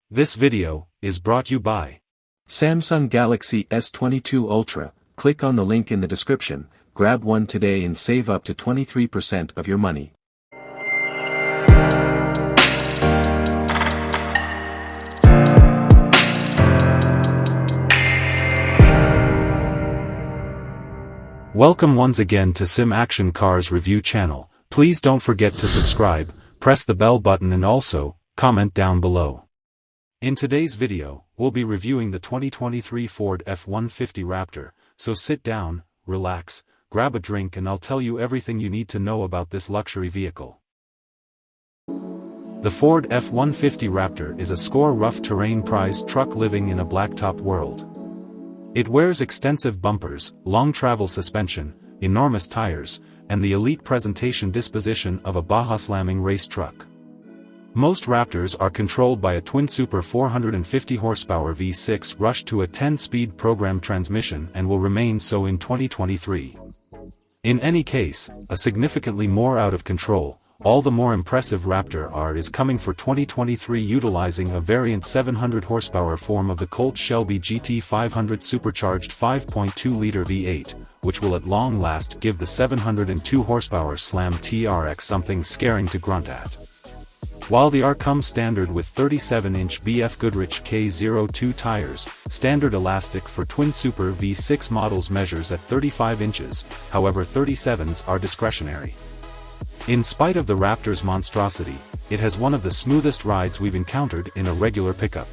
This video is brought you by Samsung Galaxy S22 Ultra. Click on the link in the description, grab one today and save up to 23% of your money. Welcome once again to Sim Action Cars Review channel. Please don't forget to subscribe, press the bell button and also, comment down below. In today's video, we'll be reviewing the 2023 Ford F-150 Raptor, so sit down, relax, grab a drink and I'll tell you everything you need to know about this luxury vehicle. The Ford F-150 Raptor is a score rough terrain prized truck living in a blacktop world. It wears extensive bumpers, long travel suspension, enormous tires, and the elite presentation disposition of a Baja slamming race truck. Most Raptors are controlled by a twin-super 450 horsepower V6 rushed to a 10-speed program transmission and will remain so in 2023. In any case, a significantly more out of control, all the more impressive Raptor R is coming for 2023 utilizing a variant 700 horsepower form of the Colt Shelby GT500 supercharged 5.2-liter V8, which will at long last give the 702 horsepower Slam TRX something scaring to grunt at. While the R comes standard with 37-inch BFGoodrich K02 tires, standard elastic for twin-super V6 models measures at 35 inches, however 37s are discretionary. In spite of the Raptor's monstrosity, it has one of the smoothest rides we've encountered in a regular pickup.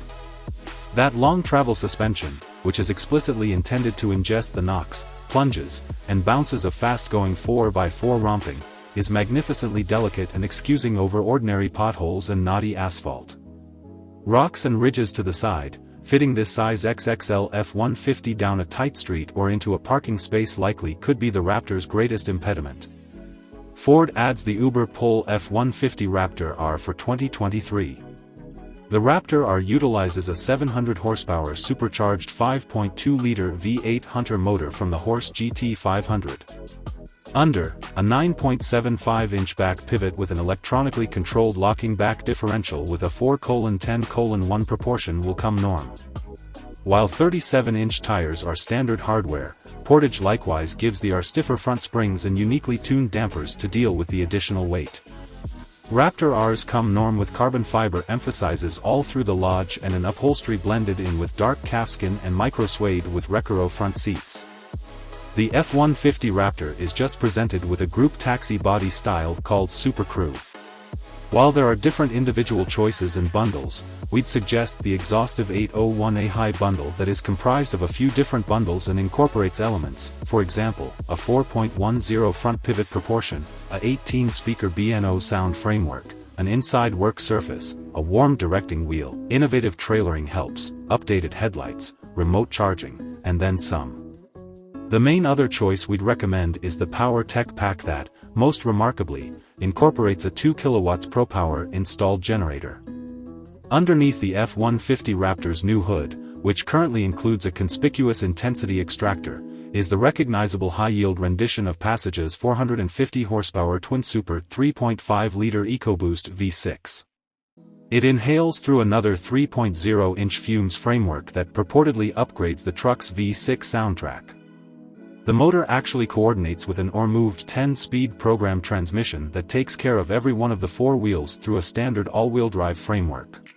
That long travel suspension, which is explicitly intended to ingest the knocks, plunges, and bounces of fast-going 4x4 romping, is magnificently delicate and excusing over ordinary potholes and knotty asphalt. Rocks and ridges to the side, fitting this size XXL F-150 down a tight street or into a parking space likely could be the Raptor's greatest impediment. Ford adds the uber-pull F-150 Raptor R for 2023. The Raptor R utilizes a 700 horsepower supercharged 5.2-liter V8 Hunter motor from the Horse GT500. Under, a 9.75-inch back pivot with an electronically controlled locking back differential with a 4:10:1 proportion will come norm. While 37-inch tires are standard hardware, Portage likewise gives the R stiffer front springs and uniquely tuned dampers to deal with the additional weight. Raptor R's come norm with carbon fiber emphasizes all through the lodge and an upholstery blended in with dark calfskin and micro suede with Recaro front seats. The F-150 Raptor is just presented with a group taxi body style called Super Crew. While there are different individual choices and bundles, we'd suggest the exhaustive 801A High bundle that is comprised of a few different bundles and incorporates elements, for example, a 4.10 front pivot proportion, a 18-speaker B&O sound framework, an inside work surface, a warm directing wheel, innovative trailering helps, updated headlights, remote charging, and then some. The main other choice we'd recommend is the Power Tech Pack that, most remarkably, incorporates a 2 kW ProPower installed generator. Underneath the F-150 Raptor's new hood, which currently includes a conspicuous intensity extractor, is the recognizable high-yield rendition of Passage's 450 horsepower twin-super 3.5-liter EcoBoost V6. It inhales through another 3.0-inch fumes framework that purportedly upgrades the truck's V6 soundtrack. The motor actually coordinates with an or-moved 10-speed program transmission that takes care of every one of the four wheels through a standard all-wheel drive framework.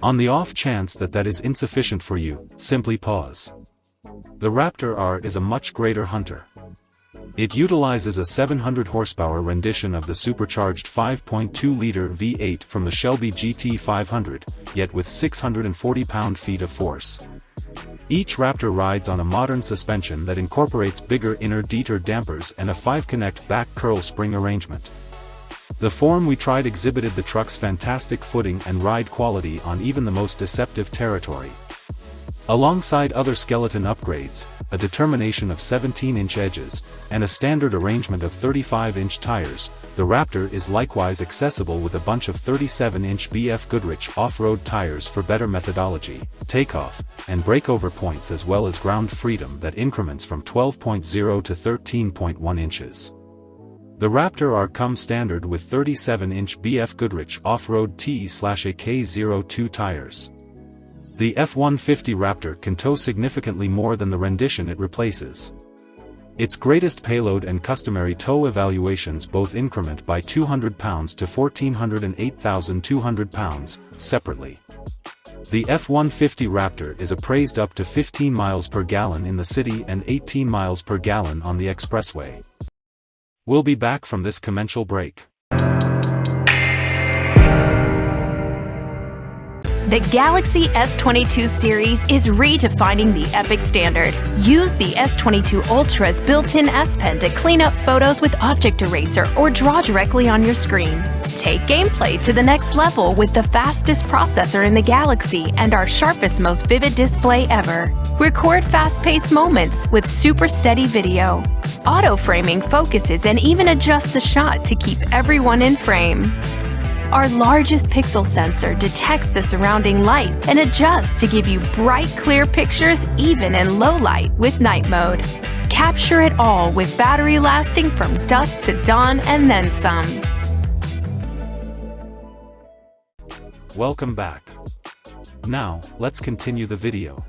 On the off chance that is insufficient for you, simply pause. The Raptor R is a much greater hunter. It utilizes a 700 horsepower rendition of the supercharged 5.2-liter V8 from the Shelby GT500, yet with 640 pound-feet of force. Each Raptor rides on a modern suspension that incorporates bigger inner Dieter dampers and a 5-connect back curl spring arrangement. The form we tried exhibited the truck's fantastic footing and ride quality on even the most deceptive territory. Alongside other skeleton upgrades, a determination of 17-inch edges, and a standard arrangement of 35-inch tires, the Raptor is likewise accessible with a bunch of 37-inch BFGoodrich off-road tires for better methodology, takeoff, and breakover points as well as ground freedom that increments from 12.0 to 13.1 inches. The Raptor R comes standard with 37-inch BFGoodrich off-road T/A K02 tires. The F-150 Raptor can tow significantly more than the rendition it replaces. Its greatest payload and customary tow evaluations both increment by 200 pounds to 1,400 and 8,200 pounds, separately. The F-150 Raptor is appraised up to 15 miles per gallon in the city and 18 miles per gallon on the expressway. We'll be back from this commercial break. The Galaxy S22 series is redefining the epic standard. Use the S22 Ultra's built-in S Pen to clean up photos with Object Eraser or draw directly on your screen. Take gameplay to the next level with the fastest processor in the Galaxy and our sharpest, most vivid display ever. Record fast-paced moments with super steady video. Auto-framing focuses and even adjusts the shot to keep everyone in frame. Our largest pixel sensor detects the surrounding light and adjusts to give you bright, clear pictures even in low light with night mode. Capture it all with battery lasting from dusk to dawn and then some. Welcome back. Now, let's continue the video.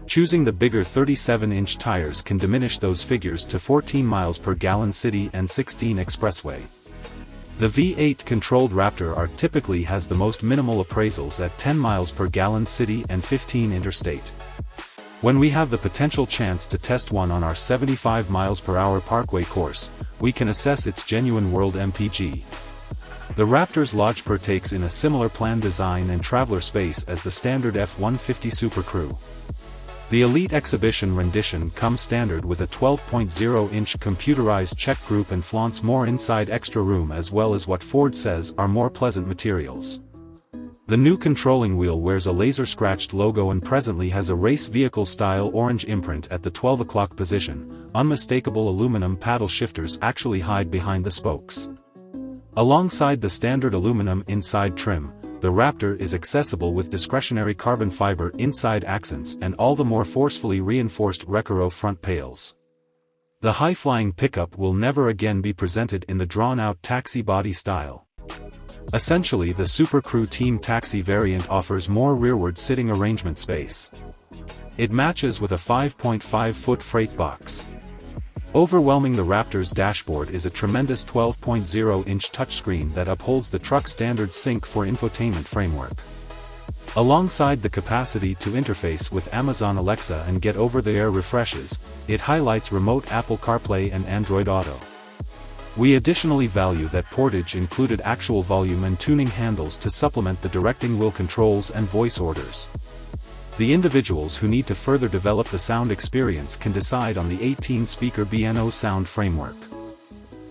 Choosing the bigger 37-inch tires can diminish those figures to 14 miles per gallon city and 16 expressway. The V8 controlled Raptor R typically has the most minimal appraisals at 10 miles per gallon city and 15 interstate. When we have the potential chance to test one on our 75 miles per hour parkway course, we can assess its genuine world MPG. The Raptor's lodge partakes in a similar planned design and traveler space as the standard F-150 Super Crew. The Elite Exhibition rendition comes standard with a 12.0-inch computerized check group and flaunts more inside extra room as well as what Ford says are more pleasant materials. The new controlling wheel wears a laser-scratched logo and presently has a race vehicle-style orange imprint at the 12 o'clock position. Unmistakable aluminum paddle shifters actually hide behind the spokes. Alongside the standard aluminum inside trim, the Raptor is accessible with discretionary carbon fiber inside accents and all the more forcefully reinforced Recaro front pails. The high-flying pickup will never again be presented in the drawn-out taxi body style. Essentially, the Super Crew Team Taxi variant offers more rearward sitting arrangement space. It matches with a 5.5-foot freight box. Overwhelming the Raptor's dashboard is a tremendous 12.0-inch touchscreen that upholds the truck's standard sync for infotainment framework. Alongside the capacity to interface with Amazon Alexa and get over-the-air refreshes, it highlights remote Apple CarPlay and Android Auto. We additionally value that Portage included actual volume and tuning handles to supplement the directing wheel controls and voice orders. The individuals who need to further develop the sound experience can decide on the 18-speaker B&O sound framework.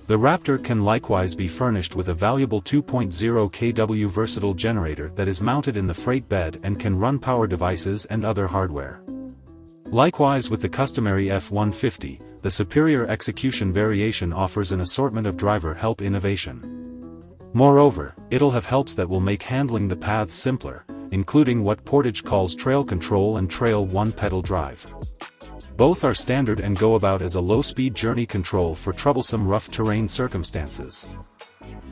The Raptor can likewise be furnished with a valuable 2.0 kW versatile generator that is mounted in the freight bed and can run power devices and other hardware. Likewise with the customary F-150, the superior execution variation offers an assortment of driver help innovation. Moreover, it'll have helps that will make handling the paths simpler, including what Portage calls trail control and trail one-pedal drive. Both are standard and go about as a low-speed journey control for troublesome rough terrain circumstances.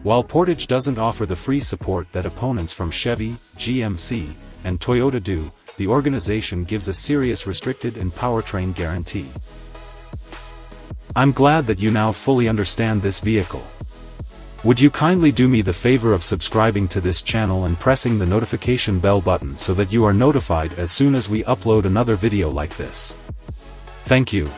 While Portage doesn't offer the free support that opponents from Chevy, GMC, and Toyota do, the organization gives a serious restricted and powertrain guarantee. I'm glad that you now fully understand this vehicle. Would you kindly do me the favor of subscribing to this channel and pressing the notification bell button so that you are notified as soon as we upload another video like this? Thank you.